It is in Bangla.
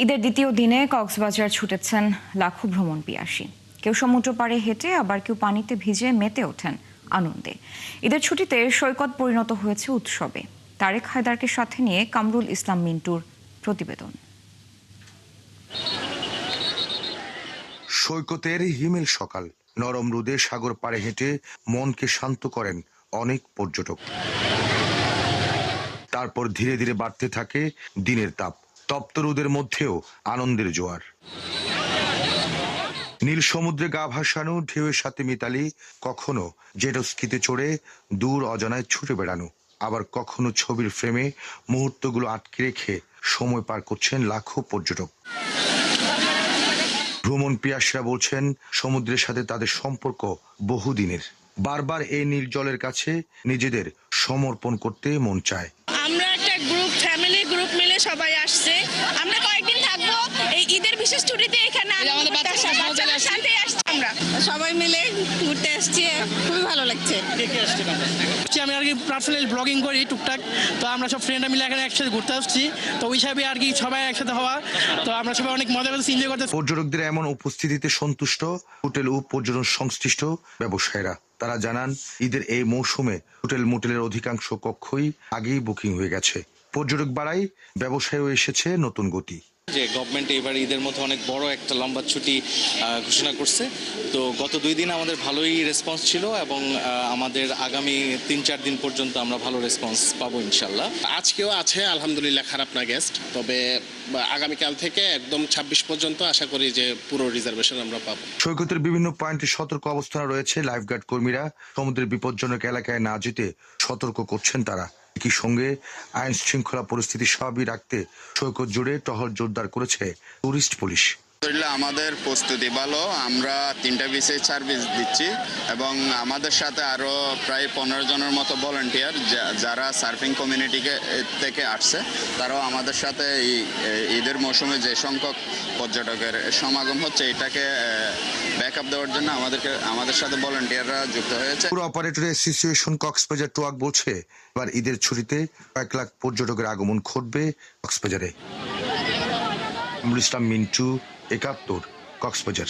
ঈদের দ্বিতীয় দিনে কক্সবাজার ছুটেছেন লাখো ভ্রমণ পিয়াসী। কেউ সমুদ্র পাড়ে হেঁটে, আবার কেউ পানিতে ভিজে মেতে ওঠেন আনন্দে। ঈদের ছুটিতে সৈকত পরিণত হয়েছে উৎসবে। তারেক হায়দারকে সাথে নিয়ে কামরুল ইসলাম মিন্টুর প্রতিবেদন। সৈকতের হিমেল সকাল, নরম রোদে সাগর পাড়ে হেঁটে মনকে শান্ত করেন অনেক পর্যটক। তারপর ধীরে ধীরে বাড়তে থাকে দিনের তাপ, তপ্ত রোদের মধ্যেও আনন্দের জোয়ার। নীল সমুদ্রে গা ভাসানো, ঢেউয়ের সাথে মিতালি, কখনো জেটস্কিতে চড়ে দূর অজানায় ছুটে বেড়ানো, আবার কখনো ছবির ফ্রেমে মুহূর্তগুলো আটকে রেখে সময় পার করছেন লাখো পর্যটক। ভ্রমণ পিয়াসীরা বলছেন, সমুদ্রের সাথে তাদের সম্পর্ক বহুদিনের। বারবার এই নীল জলের কাছে নিজেদের সমর্পণ করতে মন চায়। আমরা একটা ফ্যামিলি গ্রুপ মিলে সবাই আসছে। আমরা কয়েকদিন থাকবো এই ঈদের বিশেষ ছুটিতে এখানে। বাচ্চাদের সাথে আসছি, আমরা সবাই মিলে ঘুরতে আসছি, খুবই ভালো লাগছে। আমি আর কি পার্সোনাল ব্লগিং করি টুকটাক, তো আমরা সব ফ্রেন্ডরা মিলে এখানে একসাথে ঘুরতে আসছি, তো ওই হিসাবে আর কি সবাই একসাথে হওয়া, তো আমরা সবাই অনেক মজা করতে এনজয় করতে। পর্যটকদের এমন উপস্থিতিতে সন্তুষ্ট হোটেল ও পর্যটন সংশ্লিষ্ট ব্যবসায়ীরা। তারা জানান, ঈদের এই মৌসুমে মোটেলের অধিকাংশ কক্ষই আগেই বুকিং হয়ে গেছে। পর্যটক বাড়াই, ব্যবসায়ও এসেছে নতুন গতি। যে গভর্নমেন্ট এবার ঈদের মধ্যে অনেক বড় একটা লম্বা ছুটি ঘোষণা করছে, তো গত 2 দিন আমাদের ভালোই রেসপন্স ছিল এবং আমাদের আগামী 3-4 দিন পর্যন্ত আমরা ভালো রেসপন্স পাবো ইনশাল্লাহ। আজকেও আছে আলহামদুলিল্লাহ, খারাপ না গেস্ট, তবে আগামীকাল থেকে একদম 26 পর্যন্ত আশা করি যে পুরো রিজার্ভেশন আমরা পাবো। সৈকতের বিভিন্ন পয়েন্টে সতর্ক অবস্থানে রয়েছে লাইফগার্ড কর্মীরা। সমুদ্রের বিপজ্জনক এলাকায় না যেতে সতর্ক করছেন তারা। একই সঙ্গে আইন শৃঙ্খলা পরিস্থিতি স্বাভাবিক রাখতে সৈকত জুড়ে টহল জোরদার করেছে টুরিস্ট পুলিশ। আমাদের প্রস্তুতি ভালো, আমরা 3টা বিচে সার্ভিস দিচ্ছি এবং আমাদের সাথে আরো প্রায় 15 জনের মতো ভলান্টিয়ার যারা সার্ফিং কমিউনিটি থেকে আসছে, তারাও আমাদের সাথে ঈদের মৌসুমে যে সংখ্যক পর্যটকের সমাগম হচ্ছে এটাকে ব্যাকআপ দেওয়ার জন্য আমাদের সাথে ভলান্টিয়াররা যুক্ত হয়েছে। পুরো অপারেটর অ্যাসোসিয়েশন কক্সবাজার টুয়াক বলছে, এবার ঈদের ছুটিতে 1 লাখ পর্যটকের আগমন ঘটবে কক্সবাজারে। কামরুল ইসলাম মিন্টু, 71, কক্সবাজার।